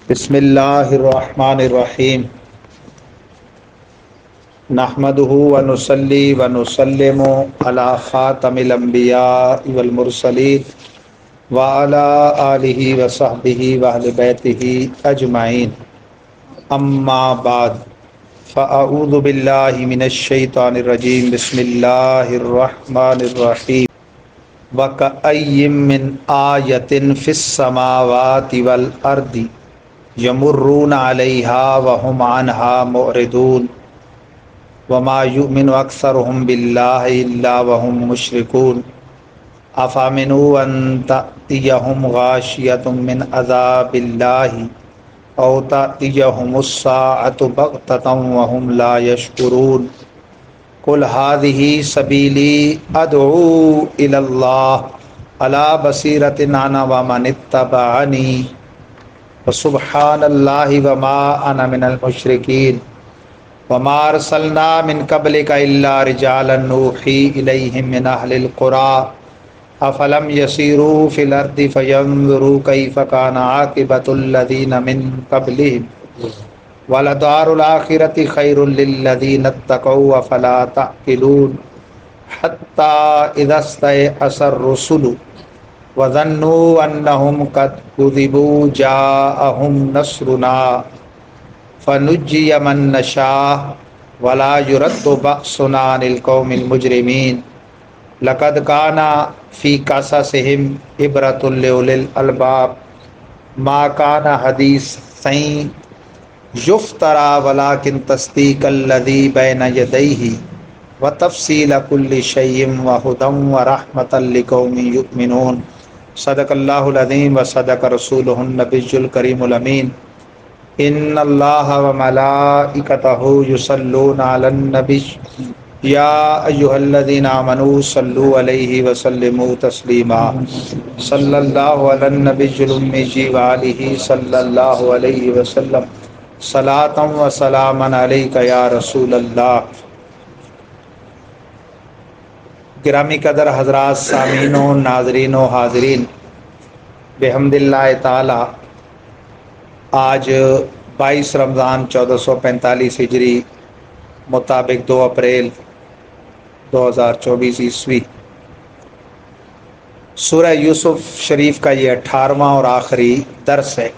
بسم اللہ الرحمن الرحیم نحمده ونصلی ونسلم علی خاتم الانبیاء والمرسلین وعلی آلہ وصحبہ واہل بیتہ اجمعین اما بعد فاعوذ باللہ من الشیطان الرجیم بسم اللہ الرحمن الرحیم وَكَأَيٍّ مِّنْ آیَةٍ فِي السَّمَاوَاتِ وَالْأَرْضِ یمرون علیہا وہم عنہا معرضون وما یؤمن اکثرهم باللہ الا وہم مشرکون افامنوا ان تأتیہم غاشیۃ من عذاب اللہ او تأتیہم الساعۃ بغتۃ وہم لا یشعرون قل هذه سبیلی ادعو الی اللہ علی بصیرۃ انا ومن اتبعنی وسبحان اللہ وما انا من المشرکین وما ارسلنا من قبلک الا رجالا نوحی الیہم من اہل القری افلم یسیروا فی الارض فینظروا کیف کان عاقبۃ الذین من قبلہم ولدار الآخرۃ خیر للذین اتقوا افلا تعقلون حتی اذا استیأس الرسل وظنوا انہم قد کذبوا جاءہم نصرنا فنجی من نشاء ولا يرد بأسنا عن القوم المجرمین لقد کان فی قصصہم عبرۃ لأولی الالباب ما کان حدیثا یفتری ولکن تصدیق الذی بین یدیہ وتفصیل کل شیء وہدی ورحمۃ لقوم یؤمنون صدق اللہ العظیم و صدق رسولہ النبی الکریم الامین ان اللہ وملائکتہ یصلون علی النبی یا ایہا الذین آمنوا صلوا علیہ وسلموا تسلیما صلی اللہ علی النبی الامی وآلہ صلی اللہ علیہ وسلم صلاۃ و سلاما علیک یا رسول اللہ۔ گرامی قدر حضرات، سامعین و ناظرین و حاضرین، بحمد اللہ تعالی آج 22 رمضان 1445 ہجری مطابق 2 اپریل 2024 عیسوی سورہ یوسف شریف کا یہ 18واں اور آخری درس ہے۔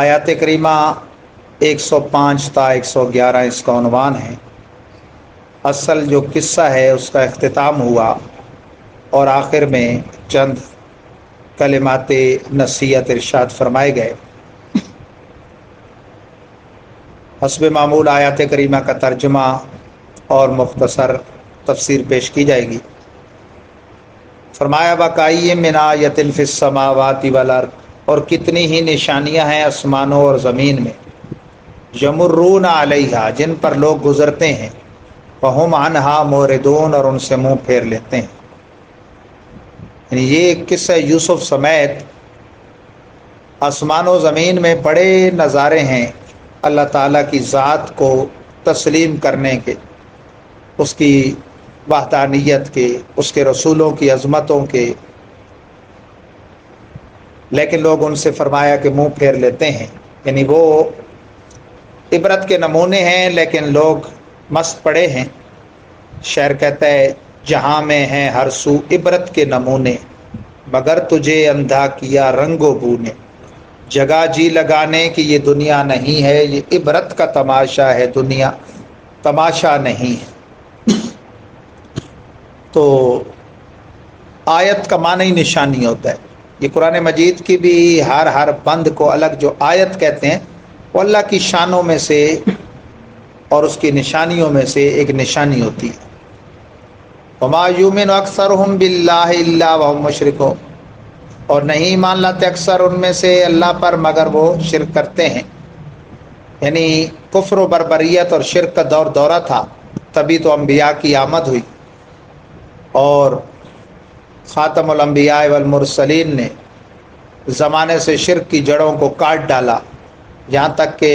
آیات کریمہ 105 تا 111 اس کا عنوان ہے۔ اصل جو قصہ ہے اس کا اختتام ہوا اور آخر میں چند کلمات نصیحت ارشاد فرمائے گئے۔ حسب معمول آیات کریمہ کا ترجمہ اور مختصر تفسیر پیش کی جائے گی۔ فرمایا وَكَأَيٍّ مِّنْ آیَةٍ فِي السَّمَاوَاتِ وَالْأَرْضِ، اور کتنی ہی نشانیاں ہیں آسمانوں اور زمین میں، یمرون علیہا، جن پر لوگ گزرتے ہیں، وَهُمْ عَنْهَا مُعْرِضُونَ، اور ان سے منہ پھیر لیتے ہیں۔ یعنی یہ قصہ یوسف سمیت آسمان و زمین میں بڑے نظارے ہیں اللہ تعالیٰ کی ذات کو تسلیم کرنے کے، اس کی وحدانیت کے، اس کے رسولوں کی عظمتوں کے، لیکن لوگ ان سے فرمایا کہ منہ پھیر لیتے ہیں۔ یعنی وہ عبرت کے نمونے ہیں لیکن لوگ مست پڑے ہیں۔ شعر کہتا ہے جہاں میں ہیں ہر سو عبرت کے نمونے، مگر تجھے اندھا کیا رنگ و بو نے۔ جگہ جی لگانے کی یہ دنیا نہیں ہے، یہ عبرت کا تماشا ہے، دنیا تماشا نہیں ہے۔ تو آیت کا معنی نشانی ہوتا ہے۔ یہ قرآن مجید کی بھی ہر بند کو الگ جو آیت کہتے ہیں وہ اللہ کی شانوں میں سے اور اس کی نشانیوں میں سے ایک نشانی ہوتی ہے۔ وما یؤمن اکثرهم باللہ الا وهم مشرکون، اور نہیں ایمان لاتے اکثر ان میں سے اللہ پر مگر وہ شرک کرتے ہیں۔ یعنی کفر و بربریت اور شرک کا دورہ تھا، تبھی تو انبیاء کی آمد ہوئی، اور خاتم الانبیاء والمرسلین نے زمانے سے شرک کی جڑوں کو کاٹ ڈالا، یہاں تک کہ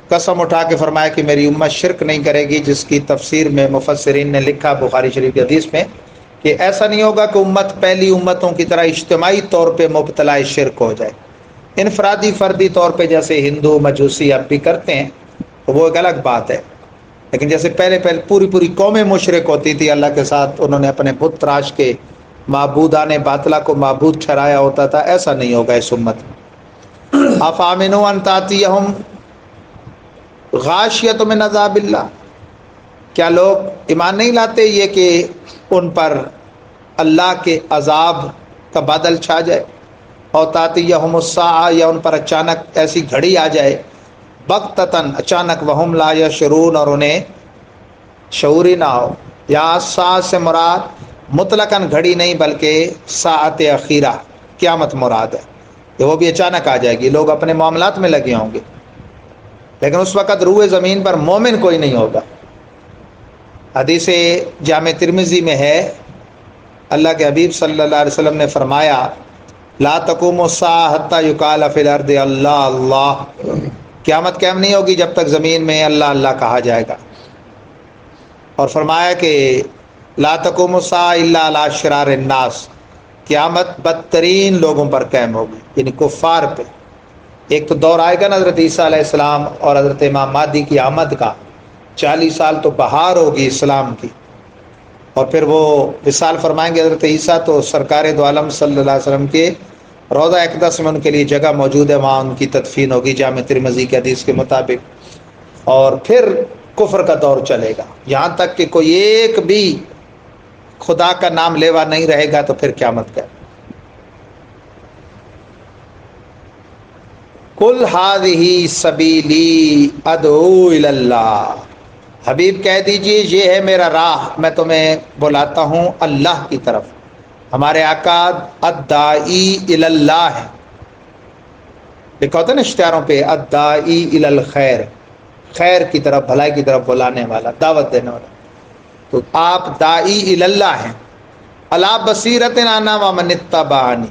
قسم اٹھا کے فرمایا کہ میری امت شرک نہیں کرے گی، جس کی تفسیر میں مفسرین نے لکھا بخاری شریف کی حدیث میں کہ ایسا نہیں ہوگا کہ امت پہلی امتوں کی طرح اجتماعی طور پہ مبتلا شرک ہو جائے، انفرادی فردی طور پہ جیسے ہندو مجوسی اب بھی کرتے ہیں تو وہ ایک الگ بات ہے، لیکن جیسے پہلے پوری پوری قومیں مشرک ہوتی تھی اللہ کے ساتھ، انہوں نے اپنے بت تراش کے معبودان باطلہ کو معبود ٹھہرایا ہوتا تھا، ایسا نہیں ہوگا اس امت میں۔ افامنوا ان تاتیہم غاشیۃ من عذاب اللہ، کیا لوگ ایمان نہیں لاتے یہ کہ ان پر اللہ کے عذاب کا بادل چھا جائے، اور تاتیہم الساعہ، یا ان پر اچانک ایسی گھڑی آ جائے، بغتتاً اچانک، وہم لا یشعرون، اور انہیں شعور ہی نہ ہو۔ یا ساعت سے مراد مطلقاً گھڑی نہیں بلکہ ساعت اخیرہ، قیامت مراد ہے کہ وہ بھی اچانک آ جائے گی، لوگ اپنے معاملات میں لگے ہوں گے، لیکن اس وقت روئے زمین پر مومن کوئی نہیں ہوگا۔ حدیث جامع ترمذی میں ہے، اللہ کے حبیب صلی اللہ علیہ وسلم نے فرمایا، لا تقوم الساعة حتى يقال في الارض اللہ اللہ، قیامت قائم نہیں ہوگی جب تک زمین میں اللہ اللہ کہا جائے گا۔ اور فرمایا کہ لا تقوم الساعة الا على شرار الناس، قیامت بدترین لوگوں پر قائم ہوگی، یعنی کفار پہ۔ ایک تو دور آئے گا نا حضرت عیسیٰ علیہ السلام اور حضرت امام مہدی کی آمد کا، 40 سال تو بہار ہوگی اسلام کی، اور پھر وہ وصال فرمائیں گے حضرت عیسیٰ، تو سرکار دو عالم صلی اللہ علیہ وسلم کے روضہ اقدس میں ان کے لیے جگہ موجود ہے، وہاں ان کی تدفین ہوگی جامع ترمذی کی حدیث کے مطابق، اور پھر کفر کا دور چلے گا یہاں تک کہ کوئی ایک بھی خدا کا نام لیوا نہیں رہے گا، تو پھر قیامت کا۔ قل ھذہ سبیلی ادعو الی اللہ، حبیب کہہ دیجئے یہ ہے میرا راہ، میں تمہیں بلاتا ہوں اللہ کی طرف۔ ہمارے آقا الداعی الی اللہ ہے، لکھا ہوتا ہے نا اشتہاروں پہ، الداعی الی الخیر، خیر کی طرف، بھلائی کی طرف بلانے والا، دعوت دینے والا، تو آپ داعی الی اللہ ہیں۔ علی بصیرۃ انا ومن اتبعنی،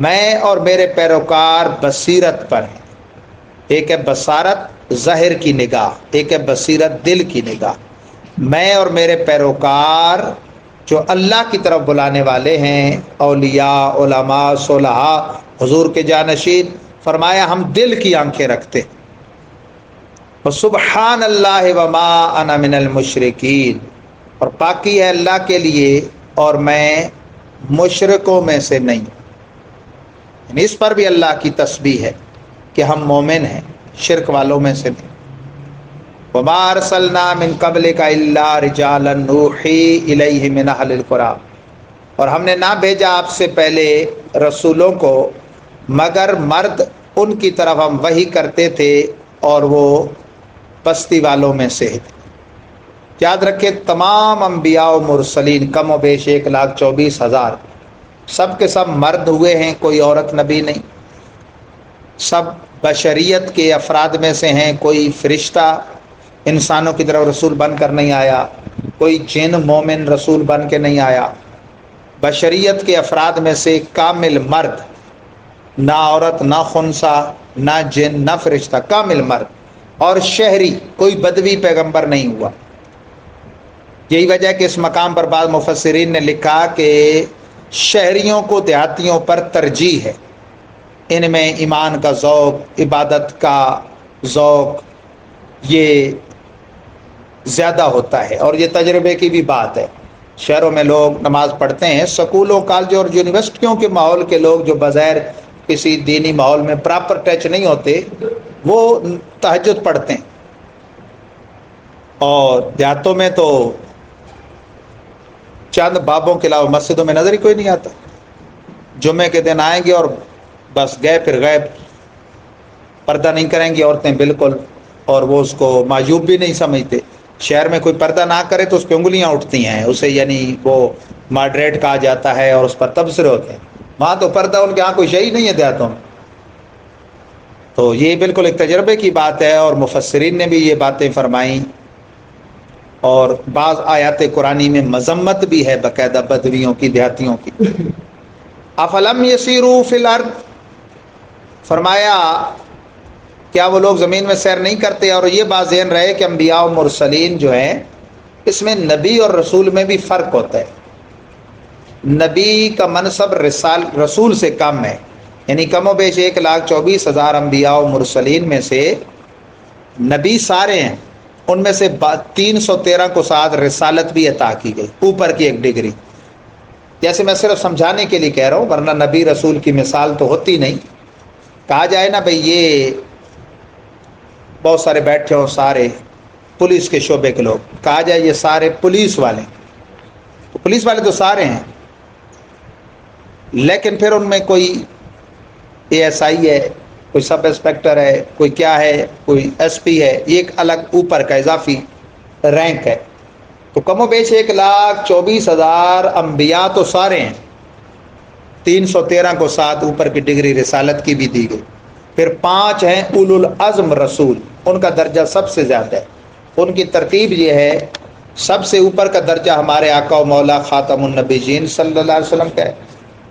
میں اور میرے پیروکار بصیرت پر ہیں۔ ایک ہے بصارت ظاہر کی نگاہ، ایک ہے بصیرت دل کی نگاہ۔ میں اور میرے پیروکار جو اللہ کی طرف بلانے والے ہیں، اولیاء، علماء، صلحاء، حضور کے جانشین، فرمایا ہم دل کی آنکھیں رکھتے ہیں۔ سبحان اللہ وما انا من المشرکین، اور پاکی ہے اللہ کے لیے اور میں مشرکوں میں سے نہیں، یعنی اس پر بھی اللہ کی تسبیح ہے کہ ہم مومن ہیں، شرک والوں میں سے نہیں۔ وما ارسلنا من قبلک الا رجالا نوحی الیہ من اہل القری، اور ہم نے نہ بھیجا آپ سے پہلے رسولوں کو مگر مرد ان کی طرف ہم وحی کرتے تھے، اور وہ بستی والوں میں سے تھے۔ یاد رکھے تمام انبیاء و مرسلین کم و بیش 1,24,000 سب کے سب مرد ہوئے ہیں، کوئی عورت نبی نہیں، سب بشریت کے افراد میں سے ہیں، کوئی فرشتہ انسانوں کی طرف رسول بن کر نہیں آیا، کوئی جن مومن رسول بن کے نہیں آیا، بشریت کے افراد میں سے کامل مرد، نہ عورت، نہ خنثی، نہ جن، نہ فرشتہ، کامل مرد، اور شہری، کوئی بدوی پیغمبر نہیں ہوا۔ یہی وجہ ہے کہ اس مقام پر بعض مفسرین نے لکھا کہ شہریوں کو دیہاتیوں پر ترجیح ہے، ان میں ایمان کا ذوق، عبادت کا ذوق یہ زیادہ ہوتا ہے، اور یہ تجربے کی بھی بات ہے۔ شہروں میں لوگ نماز پڑھتے ہیں، سکولوں، کالجوں اور یونیورسٹیوں کے ماحول کے لوگ جو بظاہر کسی دینی ماحول میں پراپر ٹچ نہیں ہوتے، وہ تہجد پڑھتے ہیں، اور دیہاتوں میں تو چند بابوں کے علاوہ مسجدوں میں نظر ہی کوئی نہیں آتا۔ جمعے کے دن آئیں گے اور بس گئے پھر گئے، پردہ نہیں کریں گی عورتیں بالکل، اور وہ اس کو معیوب بھی نہیں سمجھتے۔ شہر میں کوئی پردہ نہ کرے تو اس پہ انگلیاں اٹھتی ہیں، اسے یعنی وہ ماڈریٹ کہا جاتا ہے، اور اس پر تبصرے ہوتے ہیں۔ وہاں تو پردہ ان کے یہاں کوئی شے ہی نہیں ہے دیہاتوں میں۔ تو یہ بالکل ایک تجربے کی بات ہے، اور مفسرین نے بھی یہ باتیں فرمائیں، اور بعض آیات قرآنی میں مذمت بھی ہے باقاعدہ بدویوں کی، دیہاتیوں کی۔ افلم یسیروا فی الارض، فرمایا کیا وہ لوگ زمین میں سیر نہیں کرتے؟ اور یہ بات ذہن رہے کہ انبیاء و مرسلین جو ہیں، اس میں نبی اور رسول میں بھی فرق ہوتا ہے۔ نبی کا منصب رسول سے کم ہے، یعنی کم و بیش 1,24,000 انبیاء و مرسلین میں سے نبی سارے ہیں، ان میں سے 313 کو ساتھ رسالت بھی عطا کی گئی، اوپر کی ایک ڈگری۔ جیسے میں صرف سمجھانے کے لیے کہہ رہا ہوں، ورنہ نبی رسول کی مثال تو ہوتی نہیں۔ کہا جائے نا بھئی یہ بہت سارے بیٹھے ہوں، سارے پولیس کے شعبے کے لوگ، کہا جائے یہ سارے پولیس والے، تو پولیس والے تو سارے ہیں، لیکن پھر ان میں کوئی اے ایس آئی ہے، کوئی سب انسپیکٹر ہے، کوئی کیا ہے، کوئی ایس پی ہے، یہ ایک الگ اوپر کا اضافی رینک ہے۔ تو کم و بیش 1,24,000 انبیاء تو سارے ہیں، 313 کو ساتھ اوپر کی ڈگری رسالت کی بھی دی گئی۔ پھر 5 ہیں اولو العزم رسول، ان کا درجہ سب سے زیادہ ہے۔ ان کی ترتیب یہ ہے، سب سے اوپر کا درجہ ہمارے آقا و مولا خاتم النبیین صلی اللہ علیہ وسلم کا ہے،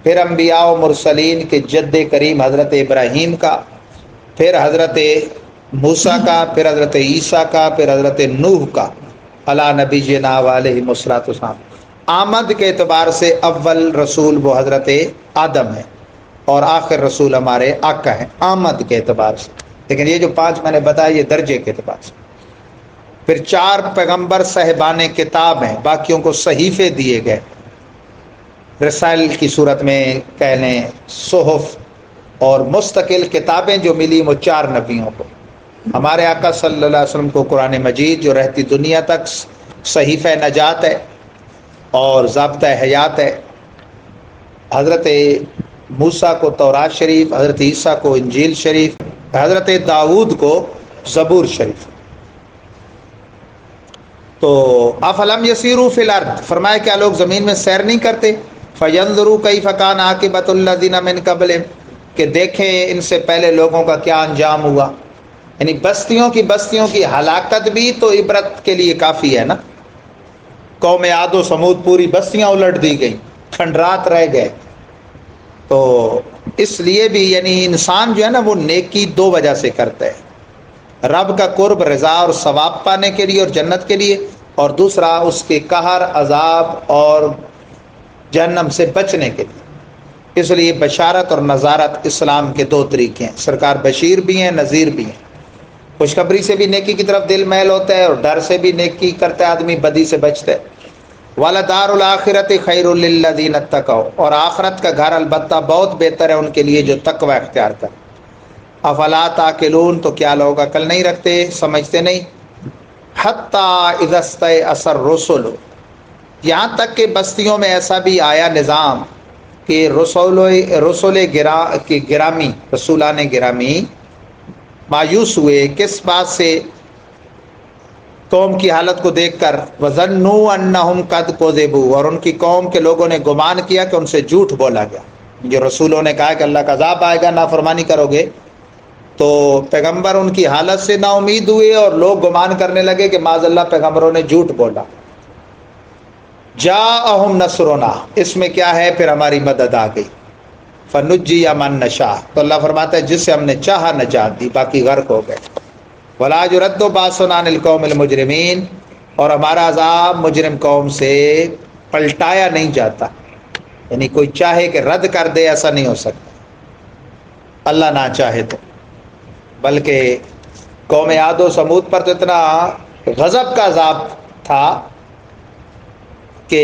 پھر انبیاء و مرسلین کے جد کریم حضرت ابراہیم کا، پھر حضرت موسیٰ کا، پھر حضرت عیسیٰ کا، پھر حضرت نوح کا، علی نبینا و علیہ الصلوۃ والسلام۔ آمد کے اعتبار سے اول رسول وہ حضرت آدم ہے، اور آخر رسول ہمارے آقا ہیں آمد کے اعتبار سے، لیکن یہ جو 5 میں نے بتایا یہ درجے کے اعتبار سے۔ پھر 4 پیغمبر صاحبان کتاب ہیں، باقیوں کو صحیفے دیے گئے، رسائل کی صورت میں کہہ لیں، صحف اور مستقل کتابیں جو ملی وہ 4 نبیوں کو۔ ہمارے آقا صلی اللہ علیہ وسلم کو قرآن مجید جو رہتی دنیا تک صحیفہ نجات ہے اور ضابطہ حیات ہے، حضرت موسیٰ کو تورات شریف، حضرت عیسیٰ کو انجیل شریف، حضرت داؤد کو زبور شریف۔ تو افلم یسیروا فی الارض، فرمایا کیا لوگ زمین میں سیر نہیں کرتے، فینظروا کیف کان عاقبۃ الذین من قبلہم، کہ دیکھیں ان سے پہلے لوگوں کا کیا انجام ہوا۔ یعنی بستیوں کی ہلاکت بھی تو عبرت کے لیے کافی ہے نا۔ قوم عاد و سمود پوری بستیاں الٹ دی گئیں، کھنڈرات رہ گئے۔ تو اس لیے بھی یعنی انسان جو ہے نا وہ نیکی 2 وجہ سے کرتا ہے، رب کا قرب، رضا اور ثواب پانے کے لیے اور جنت کے لیے، اور دوسرا اس کے قہر، عذاب اور جہنم سے بچنے کے لیے۔ اس لیے بشارت اور نذارت اسلام کے 2 طریقے ہیں، سرکار بشیر بھی ہیں، نذیر بھی ہیں۔ خوشخبری سے بھی نیکی کی طرف دل میل ہوتا ہے، اور ڈر سے بھی نیکی کرتا ہے آدمی، بدی سے بچتا ہے۔ وَلَدَارُ الْآخِرَةِ خَيْرٌ لِّلَّذِينَ اتَّقَوْا، اور آخرت کا گھر البتہ بہت بہتر ہے ان کے لیے جو تقوی اختیار کریں۔ افلا تعقلون، تو کیا لوگ عقل نہیں رکھتے، سمجھتے نہیں۔ حَتَّى إِذَا اسْتَيْأَسَ الرُّسُلُ، یہاں تک کہ بستیوں میں ایسا بھی آیا نظام کہ رسولان گرامی مایوس ہوئے، کس بات سے؟ قوم کی حالت کو دیکھ کر، وَظَنُّوا أَنَّهُمْ قَدْ كُذِبُوا، اور ان کی قوم کے لوگوں نے گمان کیا کہ ان سے جھوٹ بولا گیا۔ جو رسولوں نے کہا کہ اللہ کا عذاب آئے گا نافرمانی کرو گے، تو پیغمبر ان کی حالت سے نا امید ہوئے، اور لوگ گمان کرنے لگے کہ معاذ اللہ پیغمبروں نے جھوٹ بولا۔ جاءہم نصرنا، اس میں کیا ہے، پھر ہماری مدد آ گئی۔ فنجی من نشاء، تو اللہ فرماتا ہے جس سے ہم نے چاہا نجات دی، باقی غرق ہو گئے۔ ولا يرد باسنا عن القوم المجرمین، اور ہمارا عذاب مجرم قوم سے پلٹایا نہیں جاتا، یعنی کوئی چاہے کہ رد کر دے ایسا نہیں ہو سکتا، اللہ نہ چاہے تو۔ بلکہ قوم عاد و سمود پر تو اتنا غضب کا عذاب تھا کہ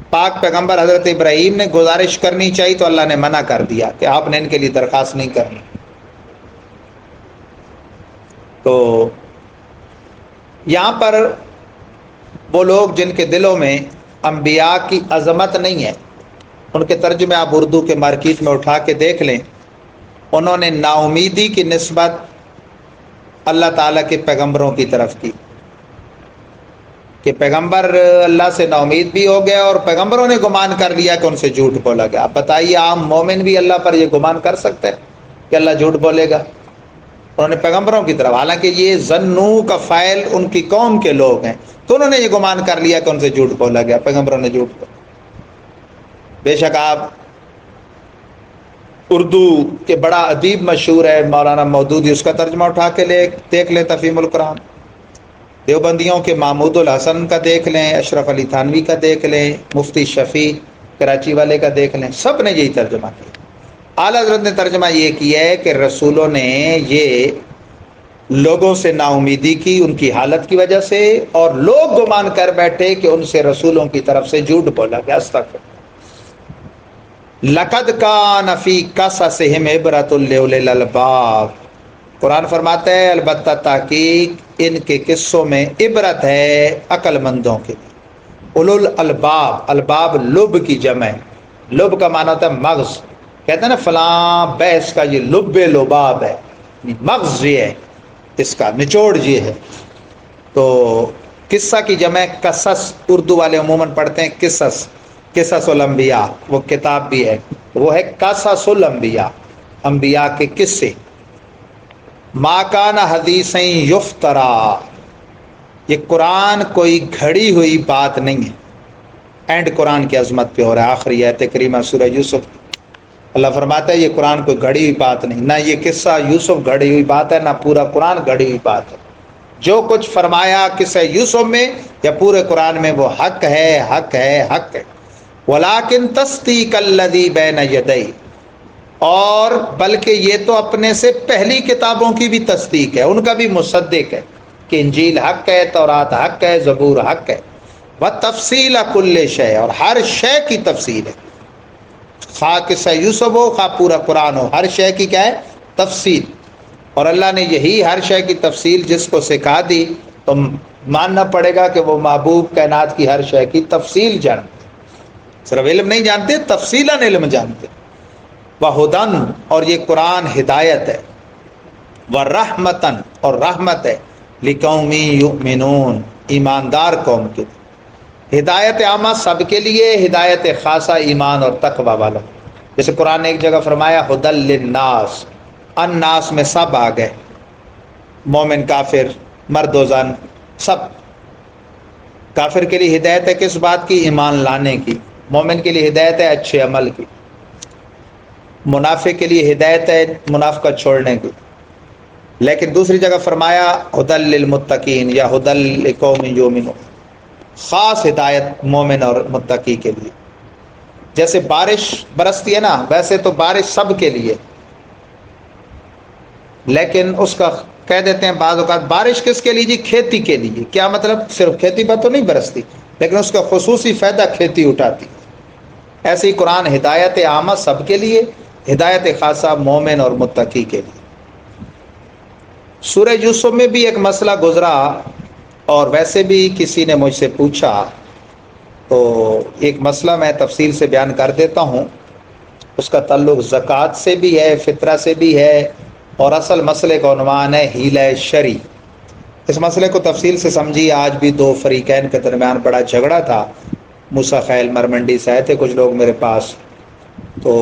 پاک پیغمبر حضرت ابراہیم نے گزارش کرنی چاہیے تو اللہ نے منع کر دیا کہ آپ نے ان کے لیے درخواست نہیں کرنی۔ تو یہاں پر وہ لوگ جن کے دلوں میں انبیاء کی عظمت نہیں ہے، ان کے ترجمے آپ اردو کے مارکیٹ میں اٹھا کے دیکھ لیں، انہوں نے نا امیدی کی نسبت اللہ تعالیٰ کے پیغمبروں کی طرف کی، کہ پیغمبر اللہ سے نا امید بھی ہو گیا، اور پیغمبروں نے گمان کر لیا کہ ان سے جھوٹ بولا گیا۔ آپ بتائیے عام مومن بھی اللہ پر یہ گمان کر سکتے ہیں کہ اللہ جھوٹ بولے گا؟ انہوں نے پیغمبروں کی طرف، حالانکہ یہ ظنو کا فاعل ان کی قوم کے لوگ ہیں، تو انہوں نے یہ گمان کر لیا کہ ان سے جھوٹ بولا گیا، پیغمبروں نے جھوٹ بولا۔ بے شک آپ اردو کے بڑا ادیب مشہور ہے مولانا مودودی، اس کا ترجمہ اٹھا کے دیکھ لیں، تفہیم القرآن۔ دیوبندیوں کے محمود الحسن کا دیکھ لیں، اشرف علی تھانوی کا دیکھ لیں، مفتی شفیع کراچی والے کا دیکھ لیں، سب نے یہی ترجمہ کیا۔ اعلیٰ حضرت نے ترجمہ یہ کیا ہے کہ رسولوں نے یہ لوگوں سے نا امیدی کی ان کی حالت کی وجہ سے، اور لوگ گمان کر بیٹھے کہ ان سے رسولوں کی طرف سے جھوٹ بولا گیا۔ استغفر۔ لقد کان فی قصصہم عبرۃ لأولی الالباب، قرآن فرماتا ہے البتہ تحقیق ان کے قصوں میں عبرت ہے عقل مندوں کے لیے۔ اولو الالباب، الباب لب کی جمع ہے، لب کا معنی ہوتا ہے مغز، کہتے ہیں نا فلاں بحث کا یہ لب لباب ہے، مغز یہ ہے، اس کا نچوڑ یہ ہے۔ تو قصہ کی جمع قصص، اردو والے عموماً پڑھتے ہیں قصص، قصص الانبیاء، وہ کتاب بھی ہے، وہ ہے قصص الانبیاء، انبیاء کے قصے۔ ما کان حدیثیں یفترا، یہ قرآن کوئی گھڑی ہوئی بات نہیں ہے۔ اینڈ قرآن کی عظمت پہ ہو رہا ہے، آخری آیت کریمہ سورہ یوسف، اللہ فرماتا ہے یہ قرآن کوئی گھڑی ہوئی بات نہیں، نہ یہ قصہ یوسف گھڑی ہوئی بات ہے، نہ پورا قرآن گھڑی ہوئی بات ہے۔ جو کچھ فرمایا قصہ یوسف میں یا پورے قرآن میں وہ حق ہے، حق ہے، حق ہے۔ وَلَٰكِن تَصْدِيقَ الَّذِي بَيْنَ يَدَيْهِ، اور بلکہ یہ تو اپنے سے پہلی کتابوں کی بھی تصدیق ہے، ان کا بھی مصدق ہے کہ انجیل حق ہے، تورات حق ہے، زبور حق ہے۔ وَتَفْصِيلَ كُلِّ شَيْءٍ، اور ہر شے کی تفصیل ہے، خواہ قصہ یوسف ہو خواہ پورا قرآن ہو، ہر شے کی کیا ہے؟ تفصیل۔ اور اللہ نے یہی ہر شے کی تفصیل جس کو سکھا دی تو ماننا پڑے گا کہ وہ محبوب کائنات کی ہر شے کی تفصیل جانتے، صرف علم نہیں جانتے، تفصیلاً علم جانتے۔ وَہُدًى، اور یہ قرآن ہدایت ہے، وَرَحْمَةً، اور رحمت ہے، لِقَوْمٍ يُؤْمِنُونَ، ایماندار قوم کے لیے۔ ہدایت عامہ سب کے لیے، ہدایت خاصہ ایمان اور تقوی والا۔ جیسے قرآن نے ایک جگہ فرمایا ہدی للناس، الناس میں سب آ گئے، مومن کافر مرد و زن سب۔ کافر کے لیے ہدایت ہے کس بات کی؟ ایمان لانے کی۔ مومن کے لیے ہدایت ہے اچھے عمل کی۔ منافق کے لیے ہدایت ہے منافقت چھوڑنے کی۔ لیکن دوسری جگہ فرمایا ہدی للمتقین یا ہدی لقوم یؤمنون، خاص ہدایت مومن اور متقی کے لیے۔ جیسے بارش برستی ہے نا، ویسے تو بارش سب کے لیے، لیکن اس کا کہہ دیتے ہیں بعض اوقات بارش کس کے لیے جی؟ کھیتی کے لیے۔ کیا مطلب؟ صرف کھیتی پر تو نہیں برستی، لیکن اس کا خصوصی فائدہ کھیتی اٹھاتی۔ ایسی قرآن ہدایت عامہ سب کے لیے، ہدایت خاصہ مومن اور متقی کے لیے۔ سورہ یوسف میں بھی ایک مسئلہ گزرا، اور ویسے بھی کسی نے مجھ سے پوچھا تو ایک مسئلہ میں تفصیل سے بیان کر دیتا ہوں۔ اس کا تعلق زکوٰۃ سے بھی ہے، فطرہ سے بھی ہے، اور اصل مسئلے کا عنوان ہے حیلہ شرعی۔ اس مسئلے کو تفصیل سے سمجھیے۔ آج بھی دو فریقین کے درمیان بڑا جھگڑا تھا۔ موسیٰ خیل مرمنڈی سے آئے تھے کچھ لوگ میرے پاس، تو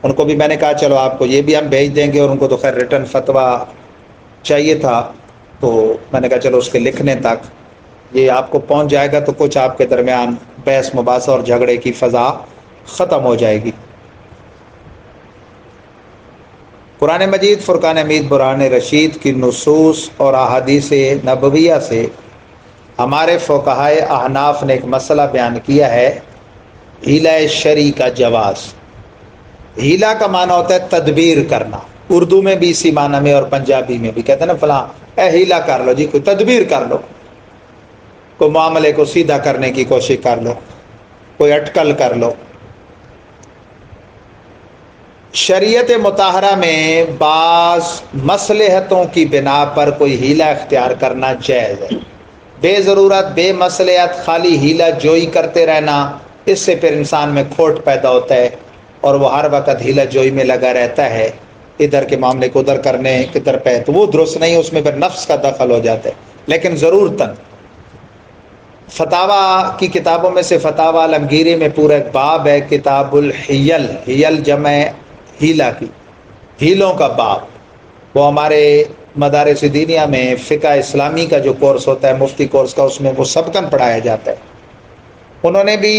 ان کو بھی میں نے کہا چلو آپ کو یہ بھی ہم بھیج دیں گے، اور ان کو تو خیر ریٹن فتویٰ چاہیے تھا، تو میں نے کہا چلو اس کے لکھنے تک یہ آپ کو پہنچ جائے گا تو کچھ آپ کے درمیان بحث مباحثہ اور جھگڑے کی فضا ختم ہو جائے گی۔ قرآن مجید فرقان حمید برہان رشید کی نصوص اور احادیث نبویہ سے ہمارے فقہائے احناف نے ایک مسئلہ بیان کیا ہے، حیلہ شرعی کا جواز۔ حیلہ کا معنی ہوتا ہے تدبیر کرنا، اردو میں بھی اسی معنی میں اور پنجابی میں بھی کہتے ہیں نا فلاں اے حیلہ کر لو جی، کوئی تدبیر کر لو، کوئی معاملے کو سیدھا کرنے کی کوشش کر لو، کوئی اٹکل کر لو۔ شریعت مطہرہ میں بعض مصلحتوں کی بنا پر کوئی حیلہ اختیار کرنا جائز ہے۔ بے ضرورت بے مصلحت خالی حیلہ جوئی کرتے رہنا، اس سے پھر انسان میں کھوٹ پیدا ہوتا ہے، اور وہ ہر وقت حیلہ جوئی میں لگا رہتا ہے، ادھر کے معاملے کو ادھر کرنے کدھر پہ، تو وہ درست نہیں، اس میں پھر نفس کا دخل ہو جاتا ہے۔ لیکن ضرورتاً فتاویٰ کی کتابوں میں سے فتاویٰ عالمگیری میں پورا ایک باب ہے، کتاب الحیل، حیل جمع حیلہ کی، حیلوں کا باب۔ وہ ہمارے مدارس دینیہ میں فقہ اسلامی کا جو کورس ہوتا ہے مفتی کورس کا، اس میں وہ سبقاً پڑھایا جاتا ہے۔ انہوں نے بھی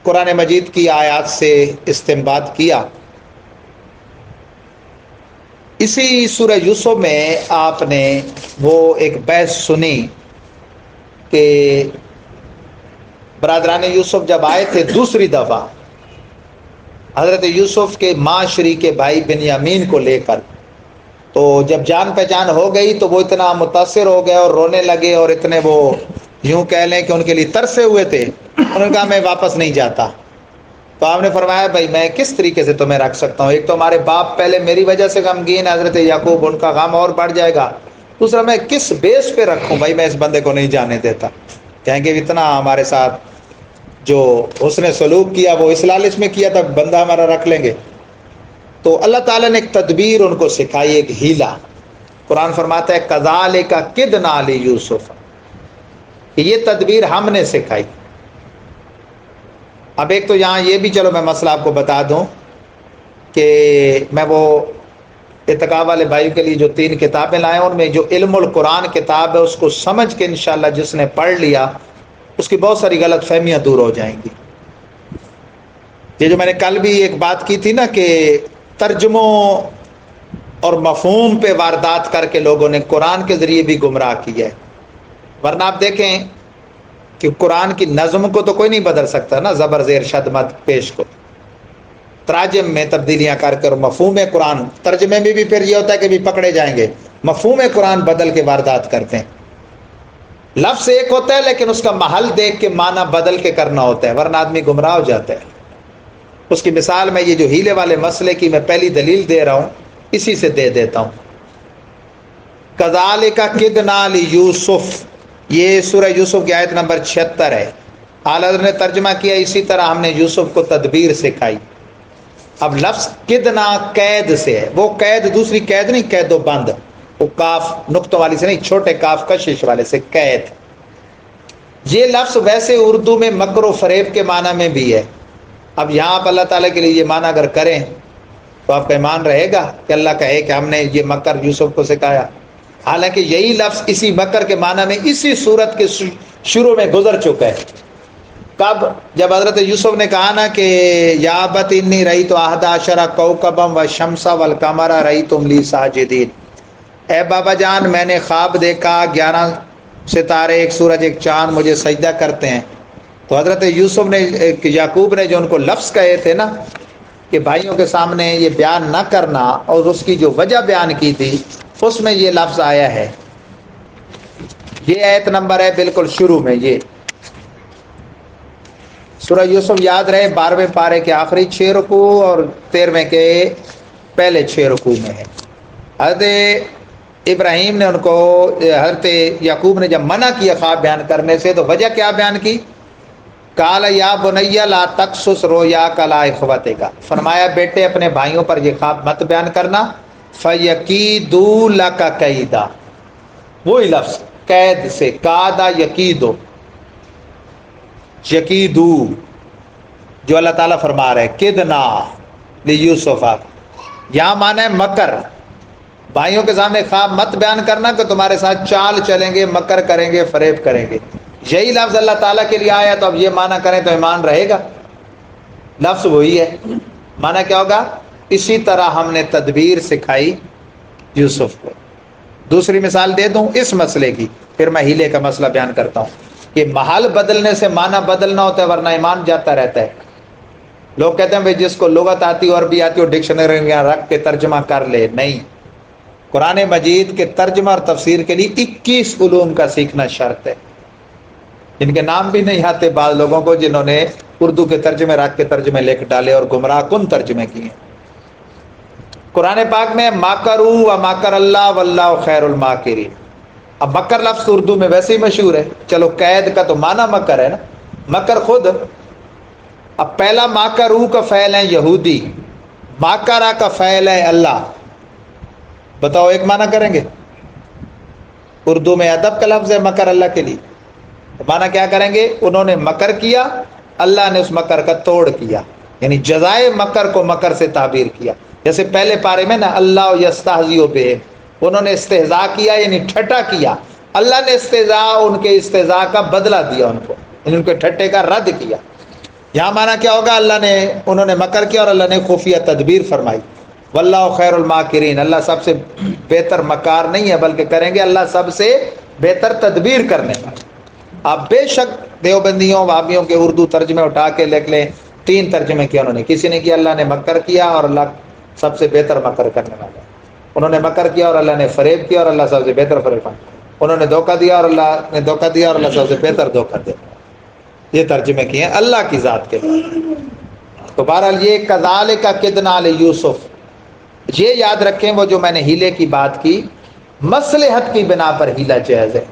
قرآن مجید کی آیات سے استنباط کیا۔ اسی سورہ یوسف میں آپ نے وہ ایک بحث سنی کہ برادران یوسف جب آئے تھے دوسری دفعہ، حضرت یوسف کے ماں شریک بھائی بنیامین کو لے کر، تو جب جان پہچان ہو گئی تو وہ اتنا متاثر ہو گئے اور رونے لگے، اور اتنے وہ یوں کہہ لیں کہ ان کے لیے ترسے ہوئے تھے. انہوں نے کہا میں واپس نہیں جاتا. تو آپ نے فرمایا بھائی میں کس طریقے سے تمہیں رکھ سکتا ہوں؟ ایک تو ہمارے باپ پہلے میری وجہ سے غمگین، حضرت یعقوب، ان کا غم اور بڑھ جائے گا. دوسرا میں کس بیس پہ رکھوں بھائی، میں اس بندے کو نہیں جانے دیتا. کہیں گے اتنا ہمارے ساتھ جو حسن سلوک کیا وہ اس لالچ میں کیا تھا بندہ ہمارا رکھ لیں گے. تو اللہ تعالیٰ نے ایک تدبیر ان کو سکھائی، ایک ہیلا. قرآن فرماتا ہے کذالک کدنا لیوسف، کہ یہ تدبیر ہم نے سکھائی. اب ایک تو یہاں یہ بھی چلو میں مسئلہ آپ کو بتا دوں کہ میں وہ اتقاء والے بھائیوں کے لیے جو 3 کتابیں لائے ان میں جو علم القرآن کتاب ہے اس کو سمجھ کے انشاءاللہ جس نے پڑھ لیا اس کی بہت ساری غلط فہمیاں دور ہو جائیں گی. یہ جو میں نے کل بھی ایک بات کی تھی نا کہ ترجموں اور مفہوم پہ واردات کر کے لوگوں نے قرآن کے ذریعے بھی گمراہ کیا ہے. ورنہ آپ دیکھیں کہ قرآن کی نظم کو تو کوئی نہیں بدل سکتا نا، زبر زیر شد مد پیش کو. تراجم میں تبدیلیاں کر کر مفہوم قرآن، ترجمے میں بھی پھر یہ ہوتا ہے کہ بھی پکڑے جائیں گے، مفہوم قرآن بدل کے واردات کرتے ہیں. لفظ ایک ہوتا ہے لیکن اس کا محل دیکھ کے معنی بدل کے کرنا ہوتا ہے، ورنہ آدمی گمراہ ہو جاتا ہے. اس کی مثال میں یہ جو ہیلے والے مسئلے کی میں پہلی دلیل دے رہا ہوں اسی سے دے دیتا ہوں. کذالک کدنا لیوسف، یہ سورہ یوسف کی آیت نمبر 76 ہے. اعلیٰ حضرت نے ترجمہ کیا اسی طرح ہم نے یوسف کو تدبیر سکھائی. اب لفظ کدنا قید سے ہے، وہ قید دوسری قید نہیں، قید و بند، وہ کاف نقطوں والی سے نہیں، چھوٹے کاف کشش والے سے قید. یہ لفظ ویسے اردو میں مکر و فریب کے معنی میں بھی ہے. اب یہاں آپ اللہ تعالیٰ کے لیے یہ معنی اگر کریں تو آپ کا ایمان رہے گا کہ اللہ کہے کہ ہم نے یہ مکر یوسف کو سکھایا؟ حالانکہ یہی لفظ اسی مکر کے معنی میں اسی صورت کے شروع میں گزر چکا ہے. کب؟ جب حضرت یوسف نے کہا نا کہ یا ابت انی رأیت احد عشر کوکبا والشمس والقمر رأیتم لی ساجدین، اے بابا جان میں نے خواب دیکھا 11 ستارے، ایک سورج، ایک چاند مجھے سجدہ کرتے ہیں. تو حضرت یوسف نے، یعقوب نے جو ان کو لفظ کہے تھے نا کہ بھائیوں کے سامنے یہ بیان نہ کرنا، اور اس کی جو وجہ بیان کی تھی اس میں یہ لفظ آیا ہے. یہ آیت نمبر ہے بالکل شروع میں. یہ سورہ یوسف یاد رہے 12ویں پارے کے آخری 6 رکوع اور 13ویں کے پہلے 6 رکوع میں ہے. حضرت ابراہیم نے ان کو، حضرت یعقوب نے جب منع کیا خواب بیان کرنے سے تو وجہ کیا بیان کی؟ قال یا بنی لا تقصص رؤیاک علی اخوتک، فرمایا بیٹے اپنے بھائیوں پر یہ خواب مت بیان کرنا، فیکیدوا لک کیدا، وہی لفظ قید سے، کادا یکیدو، یکیدو جو اللہ تعالیٰ فرما رہے کدنا لیوسف، یہاں معنی ہے مکر. بھائیوں کے سامنے خواب مت بیان کرنا کہ تمہارے ساتھ چال چلیں گے، مکر کریں گے، فریب کریں گے. یہی لفظ اللہ تعالیٰ کے لیے آیا تو اب یہ معنی کریں تو ایمان رہے گا؟ لفظ وہی ہے، معنی کیا ہوگا؟ اسی طرح ہم نے تدبیر سکھائی یوسف کو. دوسری مثال دے دوں اس مسئلے کی، پھر میں ہیلے کا مسئلہ بیان کرتا ہوں کہ محل بدلنے سے معنی بدلنا ہوتا ہے ورنہ ایمان جاتا رہتا ہے. لوگ کہتے ہیں بھائی جس کو لغت آتی اور بھی آتی ہو ڈکشنری میں رکھ کے ترجمہ کر لے. نہیں، قرآن مجید کے ترجمہ اور تفسیر کے لیے 21 علوم کا سیکھنا شرط ہے، جن کے نام بھی نہیں آتے بعض لوگوں کو، جنہوں نے اردو کے ترجمے رکھ کے ترجمے لکھ ڈالے اور گمراہ کن ترجمے کیے. قرآن پاک میں ماکروا و ماکر اللہ واللہ خیر الماکرین. اب مکر لفظ اردو میں ویسے ہی مشہور ہے، چلو قید کا تو معنی مکر ہے نا، مکر خود. اب پہلا ماکرو کا فعل ہے یہودی، ماکرا کا فعل ہے اللہ. بتاؤ ایک معنی کریں گے؟ اردو میں ادب کا لفظ ہے مکر اللہ کے لیے، معنی کیا کریں گے؟ انہوں نے مکر کیا، اللہ نے اس مکر کا توڑ کیا، یعنی جزائے مکر کو مکر سے تعبیر کیا. جیسے پہلے پارے میں نا اللہ یستہزئ بہم، انہوں نے استہزاء کیا یعنی ٹھٹا کیا، اللہ نے ان کے استہزاء کا بدلہ دیا، ان کو یعنی ان کے ٹھٹے کا رد کیا. یہاں معنی کیا ہوگا؟ انہوں نے مکر کیا اور اللہ نے خفیہ تدبیر فرمائی. واللہ خیر الماکرین، اللہ سب سے بہتر مکار نہیں ہے بلکہ کریں گے اللہ سب سے بہتر تدبیر کرنے والا. آپ بے شک دیوبندیوں وہابیوں کے اردو ترجمے اٹھا کے لکھ لیں تین ترجمے کیا انہوں نے. کسی نے کیا اللہ نے مکر کیا اور اللہ سب سے بہتر مکر کرنے والا ہے. انہوں نے مکر کیا اور اللہ نے فریب کیا اور اللہ سب سے بہتر فریب کرنے. انہوں نے دھوکہ دیا اور اللہ نے دھوکہ دیا اور اللہ سب سے بہتر دھوکہ دیا. یہ ترجمے کیے ہیں اللہ کی ذات کے بعد. تو بہرحال یہ کذالک کدنا علی یوسف، یہ یاد رکھیں وہ جو میں نے ہیلے کی بات کی، مصلحت کی بنا پر ہیلا جائز ہے.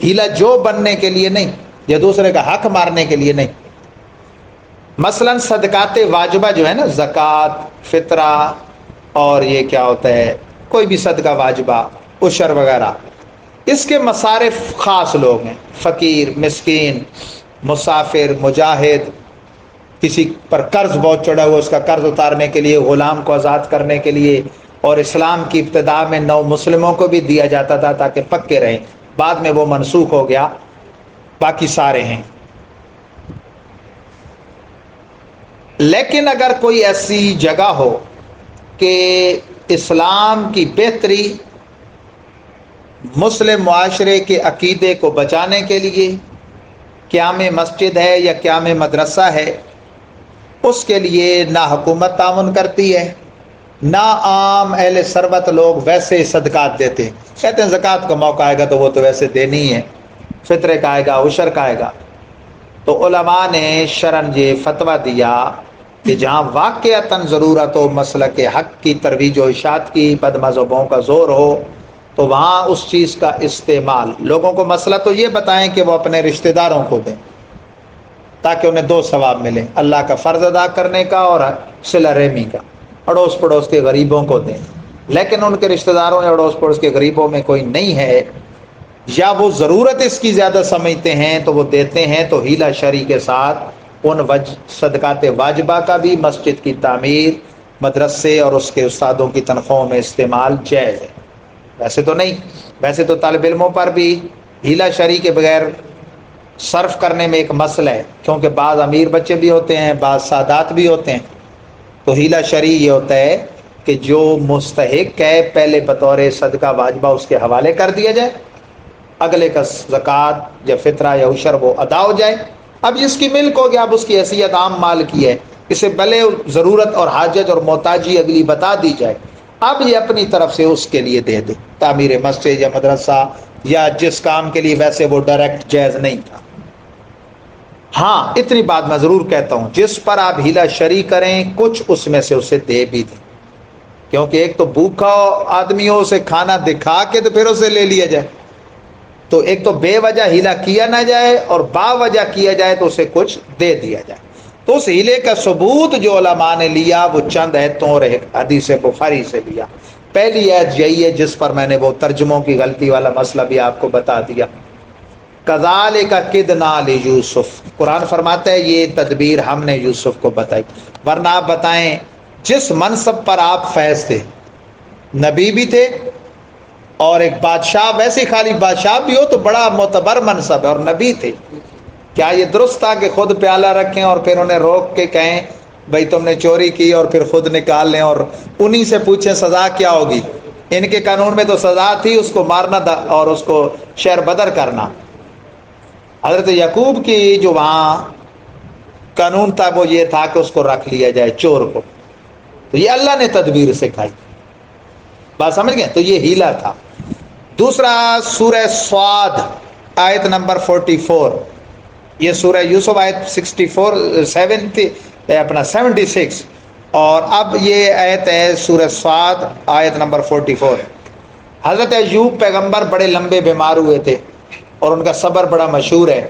ہیلا جو بننے کے لیے نہیں یا دوسرے کا حق مارنے کے لیے نہیں. مثلا صدقات واجبہ جو ہے نا، زکوٰۃ، فطرہ اور یہ کیا ہوتا ہے کوئی بھی صدقہ واجبہ، عشر وغیرہ، اس کے مصارف خاص لوگ ہیں. فقیر، مسکین، مسافر، مجاہد، کسی پر قرض بہت چڑھا ہوا اس کا قرض اتارنے کے لیے، غلام کو آزاد کرنے کے لیے. اور اسلام کی ابتدا میں نو مسلموں کو بھی دیا جاتا تھا تاکہ پکے رہیں، بعد میں وہ منسوخ ہو گیا. باقی سارے ہیں. لیکن اگر کوئی ایسی جگہ ہو کہ اسلام کی بہتری مسلم معاشرے کے عقیدے کو بچانے کے لیے قیام مسجد ہے یا قیام مدرسہ ہے، اس کے لیے نہ حکومت تعاون کرتی ہے نہ عام اہل ثروت لوگ ویسے صدقات دیتے. کہتے ہیں زکوٰۃ کا موقع آئے گا تو وہ تو ویسے دینی ہے، فطرے کا آئے گا، عشر کا آئے گا. تو علماء نے شرعاً یہ فتویٰ دیا کہ جہاں واقعتاً ضرورت ہو، مسلک حق کی ترویج و اشاعت کی، بد مذہبوں کا زور ہو، تو وہاں اس چیز کا استعمال. لوگوں کو مسئلہ تو یہ بتائیں کہ وہ اپنے رشتہ داروں کو دیں تاکہ انہیں دو ثواب ملیں، اللہ کا فرض ادا کرنے کا اور صلہ رحمی کا. اڑوس پڑوس کے غریبوں کو دیں. لیکن ان کے رشتہ داروں یا اڑوس پڑوس کے غریبوں میں کوئی نہیں ہے یا وہ ضرورت اس کی زیادہ سمجھتے ہیں تو وہ دیتے ہیں، تو ہیلا شرعی کے ساتھ ان صدقات واجبہ کا بھی مسجد کی تعمیر، مدرسے اور اس کے استادوں کی تنخواہوں میں استعمال جائز ہے. ویسے تو نہیں، ویسے تو طالب علموں پر بھی ہیلا شرعی کے بغیر صرف کرنے میں ایک مسئلہ ہے، کیونکہ بعض امیر بچے بھی ہوتے ہیں، بعض سادات بھی ہوتے ہیں. تو ہیلا شرعی یہ ہوتا ہے کہ جو مستحق ہے پہلے بطور صدقہ واجبہ اس کے حوالے کر دیا جائے، اگلے کا زکوٰۃ یا فطرہ یا عشر وہ ادا ہو جائے. اب جس کی ملک ہو گیا، اب اس کی حیثیت عام مال کی ہے، اسے بھلے ضرورت اور حاجت اور محتاجی اگلی بتا دی جائے، اب یہ اپنی طرف سے اس کے لیے دے دے. تعمیر مسجد یا مدرسہ یا جس کام کے لیے ویسے وہ ڈائریکٹ جائز نہیں تھا. ہاں اتنی بات میں ضرور کہتا ہوں، جس پر آپ ہیلا شرعی کریں کچھ اس میں سے اسے دے بھی دیں، کیونکہ ایک تو بھوکا آدمی ہو اسے کھانا دکھا کے تو پھر اسے لے لیا جائے. تو ایک تو بے وجہ ہیلا کیا نہ جائے اور با وجہ کیا جائے تو اسے کچھ دے دیا جائے. تو اس ہیلے کا ثبوت جو علماء نے لیا وہ چند ایتوں اور حدیث بخاری سے لیا. پہلی ایت یہی ہے جس پر میں نے وہ ترجموں کی غلطی والا مسئلہ بھی آپ کو بتا دیا. کذالک کدنا لیوسف، قرآن فرماتا ہے یہ تدبیر ہم نے یوسف کو بتائی. ورنہ آپ بتائیں جس منصب پر آپ فیض تھے، نبی بھی تھے اور ایک بادشاہ، ویسے خالی بادشاہ بھی ہو تو بڑا معتبر منصب ہے، اور نبی تھے، کیا یہ درست تھا کہ خود پیالہ رکھیں اور پھر انہیں روک کے کہیں بھائی تم نے چوری کی اور پھر خود نکال لیں اور انہی سے پوچھیں سزا کیا ہوگی؟ ان کے قانون میں تو سزا تھی اس کو مارنا اور اس کو شہر بدر کرنا. حضرت یعقوب کی جو وہاں قانون تھا وہ یہ تھا کہ اس کو رکھ لیا جائے چور کو. تو یہ اللہ نے تدبیر سکھائی. بات سمجھ گئے؟ تو یہ ہیلا تھا. دوسرا سورہ صاد آیت نمبر 44، یہ سورہ یوسف آیت 76، اور اب یہ آیت ہے سورہ صاد آیت نمبر 44. حضرت ایوب پیغمبر بڑے لمبے بیمار ہوئے تھے اور ان کا صبر بڑا مشہور ہے.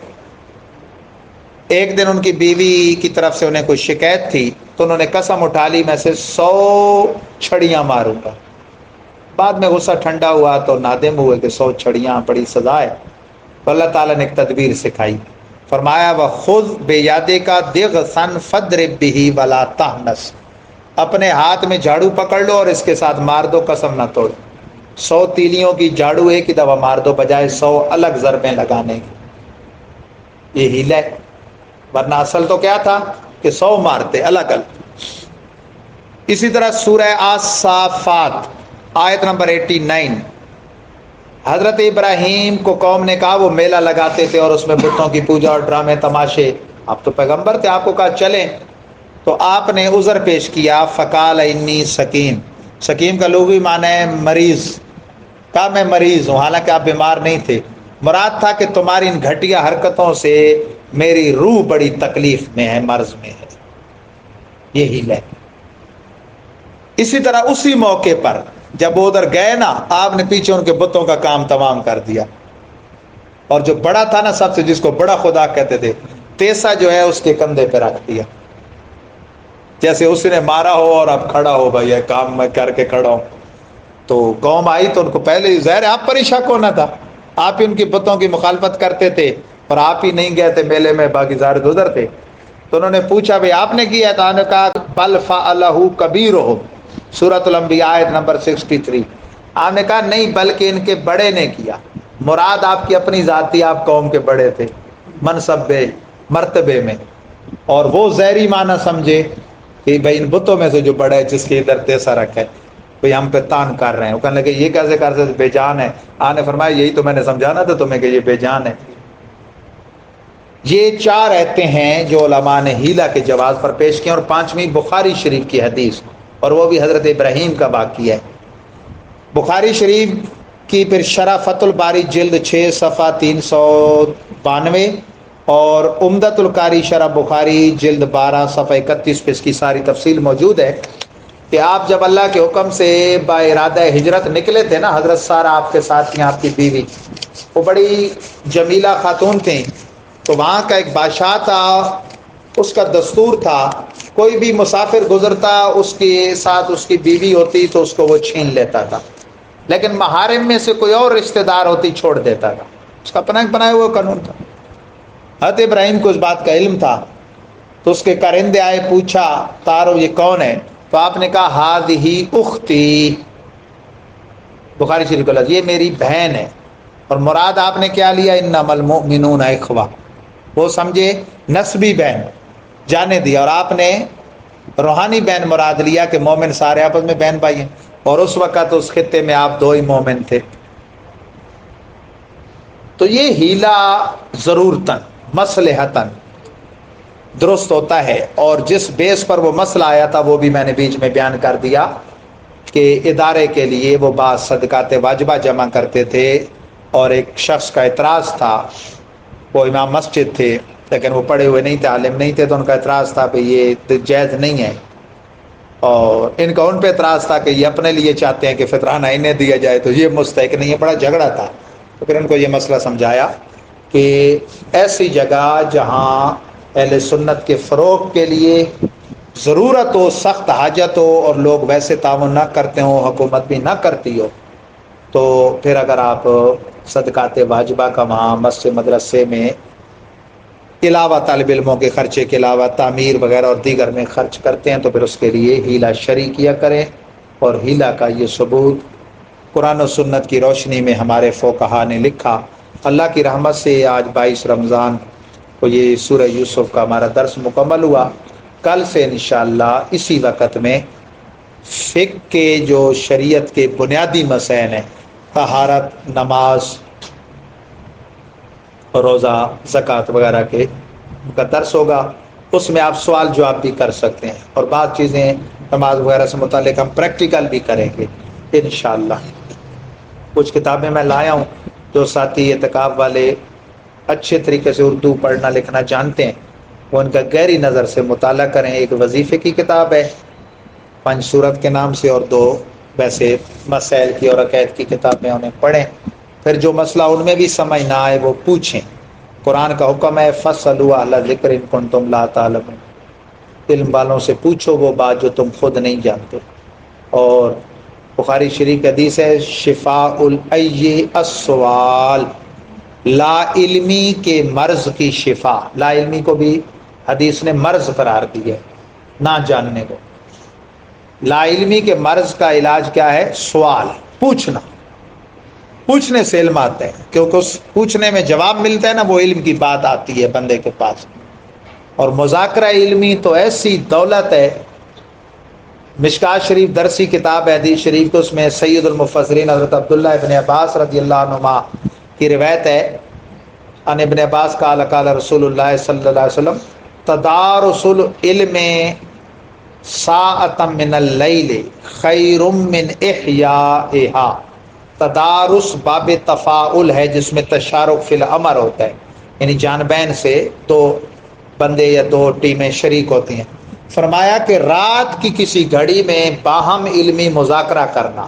ایک دن ان کی بیوی کی طرف سے انہیں کوئی شکایت تھی تو انہوں نے قسم اٹھا لی میں سے 100 چھڑیاں ماروں گا. بعد میں غصہ ٹھنڈا ہوا تو نادم ہوئے کہ 100 چھڑیاں بڑی سزا ہے. تو اللہ تعالیٰ نے ایک تدبیر سکھائی، فرمایا وَخُذْ بِيَدِكَ ضِغْثًا فَاضْرِب بِهِ وَلَا تَحْنَثْ، اپنے ہاتھ میں جھاڑو پکڑ لو اور اس کے ساتھ مار دو، قسم نہ توڑ. 100 تیلیوں کی جھاڑو ایک ہی دفعہ مار دو بجائے 100 الگ ضربیں لگانے کی. یہ ہیلا ہے، ورنہ اصل تو کیا تھا کہ 100 مارتے الگ الگ. اسی طرح سورہ الصافات آیت نمبر 89، حضرت ابراہیم کو قوم نے کہا وہ میلہ لگاتے تھے اور اس میں بتوں کی پوجا اور ڈرامے تماشے آپ تو پیغمبر تھے، آپ کو کہا چلیں، تو آپ نے عذر پیش کیا، فقال انی سقیم، سقیم کا لغوی معنی ہے مریض، کہا میں مریض ہوں، حالانکہ آپ بیمار نہیں تھے، مراد تھا کہ تمہاری ان گھٹیا حرکتوں سے میری روح بڑی تکلیف میں ہے، مرض میں ہے، یہی لے۔ اسی طرح اسی موقع پر جب وہ ادھر گئے نا، آپ نے پیچھے ان کے بتوں کا کام تمام کر دیا، اور جو بڑا تھا نا سب سے، جس کو بڑا خدا کہتے تھے، تیسا جو ہے اس کے کندھے پہ رکھ دیا، جیسے اس نے مارا ہو اور اب کھڑا ہو، بھائی یہ کام میں کر کے کھڑا ہوں۔ تو قوم آئی تو ان کو پہلے ہی ظاہر ہے آپ پر ہی شک ہونا تھا، آپ ہی ان کی بتوں کی مخالفت کرتے تھے، اور آپ ہی نہیں گئے تھے میلے میں، باقی سارے ادھر تھے۔ تو انہوں نے پوچھا بھائی آپ نے کیا؟ تو انہوں نے کہا بل فعلہ کبیرہم، سورۃ الانبیاء آیت نمبر 63۔ آپ نے کہا نہیں، بلکہ ان کے بڑے نے کیا، مراد آپ کی اپنی ذاتی، آپ قوم کے بڑے تھے منصب میں، مرتبے میں، اور وہ ظاہری معنی سمجھے کہ بھائی ان بتوں میں سے جو بڑا ہے، جس کے ادھر تیسا رکھا ہے، بھائی ہم پہ تان کر رہے ہیں۔ وہ کہنے لگے یہ کیسے کر سکتے، بے جان ہے۔ آپ نے فرمایا یہی تو میں نے سمجھانا تھا تمہیں کہ یہ بے جان ہے۔ یہ چار ایتیں ہیں جو علماء نے ہیلا کے جواز پر پیش کیں، اور پانچویں بخاری شریف کی حدیث، اور وہ بھی حضرت ابراہیم کا واقعہ ہے۔ بخاری شریف کی پھر شرح فتح الباری جلد 6 صفحہ 392، اور عمدۃ القاری شرح بخاری جلد 12 صفحہ 31 پہ اس کی ساری تفصیل موجود ہے کہ آپ جب اللہ کے حکم سے با ارادہ ہجرت نکلے تھے نا، حضرت سارہ آپ کے ساتھ ہیں، آپ کی بیوی، وہ بڑی جمیلہ خاتون تھیں، تو وہاں کا ایک بادشاہ تھا، اس کا دستور تھا کوئی بھی مسافر گزرتا اس کے ساتھ اس کی بیوی ہوتی تو اس کو وہ چھین لیتا تھا، لیکن محارم میں سے کوئی اور رشتہ دار ہوتی چھوڑ دیتا تھا، اس کا اپنا ایک بنایا ہوا قانون تھا۔ حضرت ابراہیم کو اس بات کا علم تھا، تو اس کے کرندے آئے، پوچھا تارو یہ کون ہے؟ تو آپ نے کہا ہذہ اختی، بخاری شریف کا لفظ، یہ میری بہن ہے، اور مراد آپ نے کیا لیا، انما المؤمنون اخوہ، وہ سمجھے نسبی بہن، جانے دیا، اور آپ نے روحانی بہن مراد لیا کہ مومن سارے آپس میں بہن بھائی ہیں، اور اس وقت اس خطے میں آپ دو ہی مومن تھے۔ تو یہ ہیلا ضرورتاً مصلحتاً درست ہوتا ہے، اور جس بیس پر وہ مسئلہ آیا تھا وہ بھی میں نے بیچ میں بیان کر دیا کہ ادارے کے لیے وہ بعض صدقات واجبہ جمع کرتے تھے، اور ایک شخص کا اعتراض تھا، وہ امام مسجد تھے لیکن وہ پڑھے ہوئے نہیں تھے، عالم نہیں تھے، تو ان کا اعتراض تھا کہ یہ جائز نہیں ہے، اور ان کا ان پہ اعتراض تھا کہ یہ اپنے لیے چاہتے ہیں کہ فطرانہ انہیں دیا جائے، تو یہ مستحق نہیں ہے، بڑا جھگڑا تھا۔ تو پھر ان کو یہ مسئلہ سمجھایا کہ ایسی جگہ جہاں اہل سنت کے فروغ کے لیے ضرورت ہو، سخت حاجت ہو، اور لوگ ویسے تعاون نہ کرتے ہوں، حکومت بھی نہ کرتی ہو، تو پھر اگر آپ صدقات واجبہ کا وہاں مسجد مدرسے میں علاوہ طالب علموں کے خرچے کے علاوہ تعمیر وغیرہ اور دیگر میں خرچ کرتے ہیں، تو پھر اس کے لیے ہیلا شرعی کیا کریں، اور ہیلا کا یہ ثبوت قرآن و سنت کی روشنی میں ہمارے فقہا نے لکھا۔ اللہ کی رحمت سے آج 22 رمضان کو یہ سورہ یوسف کا ہمارا درس مکمل ہوا۔ کل سے انشاءاللہ اسی وقت میں فقہ کے جو شریعت کے بنیادی مسائل ہیں، طہارت، نماز، روزہ، زکوٰۃ وغیرہ کے کا درس ہوگا، اس میں آپ سوال جواب بھی کر سکتے ہیں، اور بعض چیزیں نماز وغیرہ سے متعلق ہم پریکٹیکل بھی کریں گے انشاءاللہ۔ کچھ کتابیں میں لایا ہوں، جو ساتھی اعتکاف والے اچھے طریقے سے اردو پڑھنا لکھنا جانتے ہیں وہ ان کا گہری نظر سے مطالعہ کریں۔ ایک وظیفے کی کتاب ہے 5 سورت کے نام سے، اور 2 ویسے مسائل کی اور عقائد کی کتابیں انہیں پڑھیں، پھر جو مسئلہ ان میں بھی سمجھ نہ آئے وہ پوچھیں۔ قرآن کا حکم ہے فَاسْأَلُوا أَهْلَ الذِّكْرِ إِن كُنتُمْ لَا تَعْلَمُونَ، علم والوں سے پوچھو وہ بات جو تم خود نہیں جانتے۔ اور بخاری شریف حدیث ہے شفاء العی السؤال، لا علمی کے مرض کی شفا، لا علمی کو بھی حدیث نے مرض قرار دی ہے، نہ جاننے کو۔ لا علمی کے مرض کا علاج کیا ہے؟ سوال، پوچھنا، پوچھنے سے علم آتا ہے، کیونکہ اس پوچھنے میں جواب ملتا ہے نا، وہ علم کی بات آتی ہے بندے کے پاس۔ اور مذاکرہ علمی تو ایسی دولت ہے، مشکات شریف درسی کتاب ہے حدیث شریف، تو اس میں سید المفسرین حضرت عبداللہ ابن عباس رضی اللہ عنہما کی روایت ہے، ان ابن عباس قال قال رسول اللہ صلی اللہ علیہ وسلم تدارس العلم ساعۃ من اللیل خیر من احیائها. تدارس باب تفاعل ہے جس میں تشارک فی الامر ہوتا ہے، یعنی جانبین سے دو بندے یا دو ٹیمیں شریک ہوتی ہیں. فرمایا کہ رات کی کسی گھڑی میں باہم علمی مذاکرہ کرنا،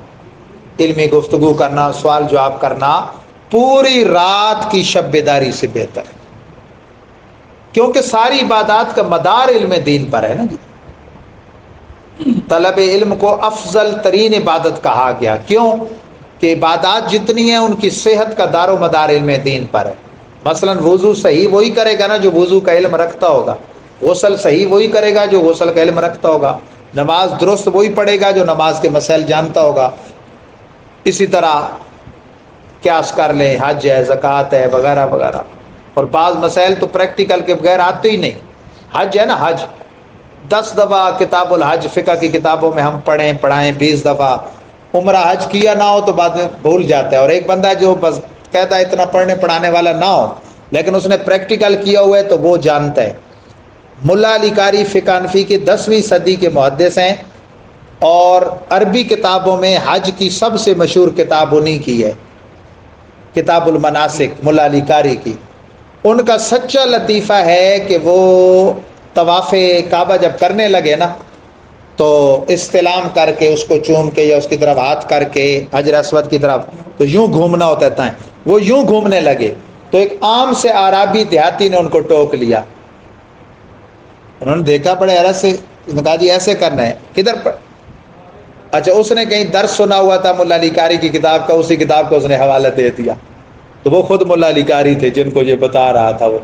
علمی گفتگو کرنا، سوال جواب کرنا پوری رات کی شب بیداری سے بہتر ہے، کیونکہ ساری عبادات کا مدار علم دین پر ہے نا جی. طلب علم کو افضل ترین عبادت کہا گیا، کیوں کہ عبادات جتنی ہیں ان کی صحت کا دار و مدار علم دین پر ہے. مثلا وضو صحیح وہی کرے گا نا جو وضو کا علم رکھتا ہوگا، غسل صحیح وہی کرے گا جو غسل کا علم رکھتا ہوگا، نماز درست وہی پڑھے گا جو نماز کے مسائل جانتا ہوگا. اسی طرح قیاس کر لیں، حج ہے، زکوٰۃ ہے، وغیرہ وغیرہ. اور بعض مسائل تو پریکٹیکل کے بغیر آتے ہی نہیں. حج ہے نا، حج 10 دفعہ کتاب الحج فقہ کی کتابوں میں ہم پڑھائیں 20 دفعہ. عمرہ حج کیا نہ ہو تو بعد میں بھول جاتا ہے. اور ایک بندہ جو بس کہتا ہے اتنا پڑھنے پڑھانے والا نہ ہو لیکن اس نے پریکٹیکل کیا ہوا ہے تو وہ جانتا ہے. ملا علی قاری فقہ حنفی کی 10ویں صدی کے محدث ہیں، اور عربی کتابوں میں حج کی سب سے مشہور کتاب انہی کی ہے، کتاب المناسک ملا علی قاری کی. ان کا سچا لطیفہ ہے کہ وہ طواف کعبہ جب کرنے لگے نا تو استلام کر کے اس کو چوم کے یا اس کی طرف ہاتھ کر کے حجر اسود کی طرف تو یوں گھومنا ہوتا ہے، وہ یوں گھومنے لگے تو ایک عام سے اعرابی دیہاتی نے ان کو ٹوک لیا. انہوں نے دیکھا بڑے حیرت سے، کہا جی ایسے کرنا ہے کدھر پر؟ اچھا اس نے کہیں درس سنا ہوا تھا ملا علی قاری کی کتاب کا، اسی کتاب کو اس نے حوالہ دے دیا. تو وہ خود ملا علی قاری تھے جن کو یہ بتا رہا تھا. وہ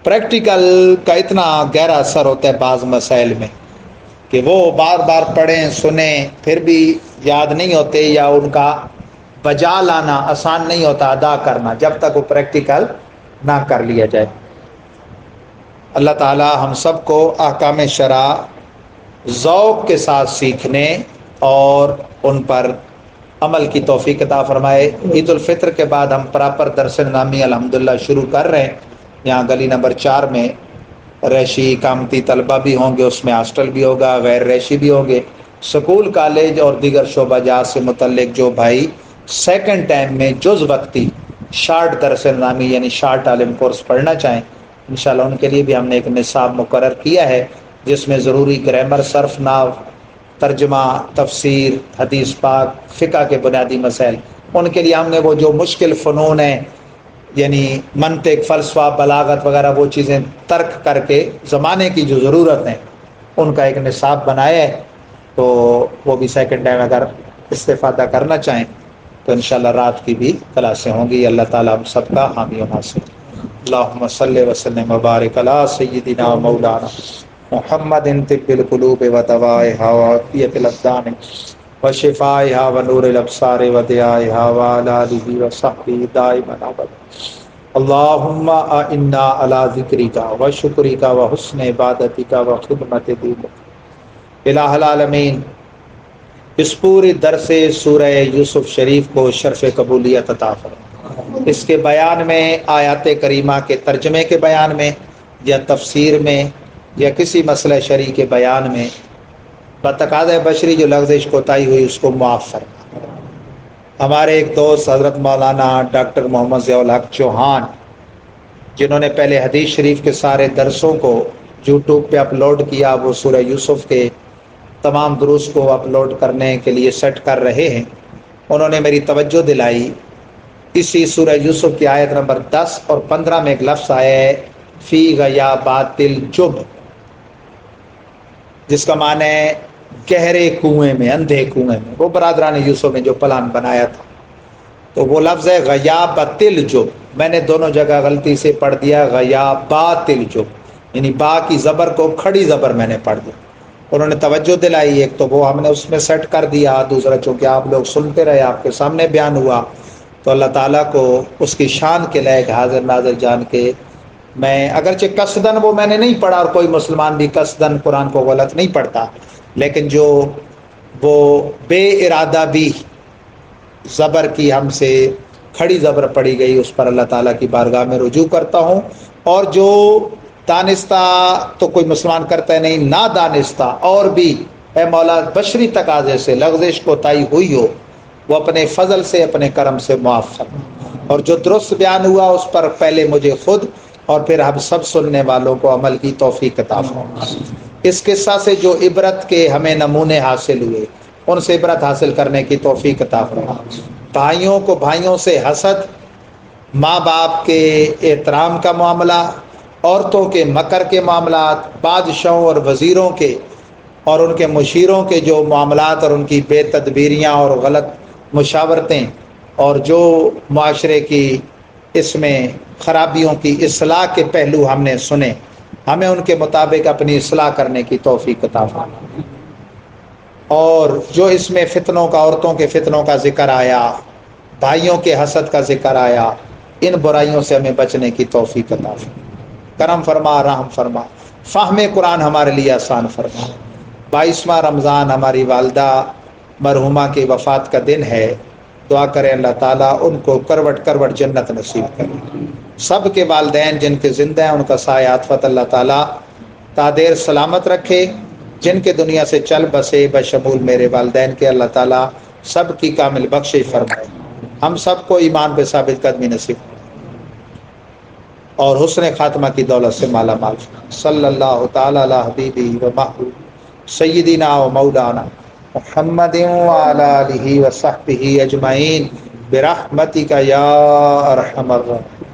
پریکٹیکل کا اتنا گہرا اثر ہوتا ہے بعض مسائل میں کہ وہ بار بار پڑھیں سنیں پھر بھی یاد نہیں ہوتے، یا ان کا بجا لانا آسان نہیں ہوتا، ادا کرنا جب تک وہ پریکٹیکل نہ کر لیا جائے. اللہ تعالی ہم سب کو احکام شرع ذوق کے ساتھ سیکھنے اور ان پر عمل کی توفیق عطا فرمائے. عید الفطر کے بعد ہم پراپر درس نظامی الحمدللہ شروع کر رہے ہیں. یہاں گلی نمبر 4 میں ریشی اقامتی طلبہ بھی ہوں گے، اس میں ہاسٹل بھی ہوگا، غیر ریشی بھی ہوں گے. سکول کالج اور دیگر شعبہ جات سے متعلق جو بھائی سیکنڈ ٹائم میں جز وقتی شارٹ درس نظامی یعنی شارٹ عالم کورس پڑھنا چاہیں، انشاءاللہ ان کے لیے بھی ہم نے ایک نصاب مقرر کیا ہے جس میں ضروری گرامر، صرف، نحو، ترجمہ، تفسیر، حدیث پاک، فقہ کے بنیادی مسائل، ان کے لیے ہم نے وہ جو مشکل فنون ہیں یعنی منطق، فلسفہ، بلاغت وغیرہ وہ چیزیں ترک کر کے زمانے کی جو ضرورت ہیں ان کا ایک نصاب بنایا ہے. تو وہ بھی سیکنڈ ٹائم اگر استفادہ کرنا چاہیں تو انشاءاللہ رات کی بھی کلاسیں ہوں گی. اللہ تعالیٰ ہم سب کا حامی و ناصر. اللہم صلی وسلم وبارک علی سیدنا مولانا محمد طب القلوب و دوائها و عافیت الابدان و شفائها و نور الابصار و ضیائها و علی آلہ و صحبہ دائما ابدا. اللہم اعنا علی ذکرک و شکرک و حسن عبادتک و خدمت دینک. الہ العالمین اس پوری درس سورہ یوسف شریف کو شرف قبولیت عطا فرما. اس کے بیان میں، آیات کریمہ کے ترجمے کے بیان میں یا تفسیر میں یا کسی مسئلہ شرعی کے بیان میں بتقاضۂ بشری جو لغزش کوتاہی ہوئی اس کو معاف فرما. ہمارے ایک دوست حضرت مولانا ڈاکٹر محمد ضیاء الحق چوہان جنہوں نے پہلے حدیث شریف کے سارے درسوں کو یوٹیوب پہ اپلوڈ کیا، وہ سورہ یوسف کے تمام دروس کو اپلوڈ کرنے کے لیے سیٹ کر رہے ہیں. انہوں نے میری توجہ دلائی اسی سورہ یوسف کی آیت نمبر 10 اور 15 میں ایک لفظ آیا ہے فی غیابات الجب، جس کا معنی ہے گہرے کنویں میں، اندھے کنویں میں. وہ برادران یوسف نے جو پلان بنایا تھا تو وہ لفظ ہے غیابت الجب. میں نے دونوں جگہ غلطی سے پڑھ دیا غیابات الجب، یعنی با کی زبر کو کھڑی زبر میں نے پڑھ دیا. انہوں نے توجہ دلائی، ایک تو وہ ہم نے اس میں سیٹ کر دیا، دوسرا چونکہ آپ لوگ سنتے رہے، آپ کے سامنے بیان ہوا تو اللہ تعالیٰ کو اس کی شان کے لائق حاضر ناظر جان کے میں اگرچہ قصدن وہ میں نے نہیں پڑھا، اور کوئی مسلمان بھی قصدن قرآن کو غلط نہیں پڑھتا، لیکن جو وہ بے ارادہ بھی زبر کی ہم سے کھڑی زبر پڑی گئی اس پر اللہ تعالیٰ کی بارگاہ میں رجوع کرتا ہوں. اور جو دانستہ تو کوئی مسلمان کرتا ہے نہیں، نہ دانستہ اور بھی اے مولا بشری تقاضے سے لغزش کوتاہی ہوئی ہو وہ اپنے فضل سے اپنے کرم سے معاف فرما، اور جو درست بیان ہوا اس پر پہلے مجھے خود اور پھر ہم سب سننے والوں کو عمل کی توفیق عطا فرما۔ اس قصہ سے جو عبرت کے ہمیں نمونے حاصل ہوئے ان سے عبرت حاصل کرنے کی توفیق عطا فرما۔ بھائیوں کو بھائیوں سے حسد، ماں باپ کے احترام کا معاملہ، عورتوں کے مکر کے معاملات، بادشاہوں اور وزیروں کے اور ان کے مشیروں کے جو معاملات اور ان کی بے تدبیریاں اور غلط مشاورتیں، اور جو معاشرے کی اس میں خرابیوں کی اصلاح کے پہلو ہم نے سنے، ہمیں ان کے مطابق اپنی اصلاح کرنے کی توفیق عطا فرما۔ اور جو اس میں فتنوں کا، عورتوں کے فتنوں کا ذکر آیا، بھائیوں کے حسد کا ذکر آیا، ان برائیوں سے ہمیں بچنے کی توفیق عطا فرما، کرم فرما، رحم فرما، فہم قرآن ہمارے لیے آسان فرما۔ 22واں رمضان ہماری والدہ مرحومہ کی وفات کا دن ہے، دعا کریں اللہ تعالیٰ ان کو کروٹ کروٹ جنت نصیب کرے۔ سب کے والدین جن کے زندہ ہیں ان کا سایہ عاطفت اللہ تعالیٰ تادیر سلامت رکھے، جن کے دنیا سے چل بسے بشمول میرے والدین کے اللہ تعالیٰ سب کی کامل بخشش فرمائے، ہم سب کو ایمان پہ ثابت قدمی نصیب اور حسن خاتمہ کی دولت سے مالا مال فرمائے۔ صلی اللہ تعالیٰ علی حبیبی و محبوب سیدنا و مولانا محمد وعلی آلہ وصحبہ اجمعین برحمتک یا ارحم الراحمین۔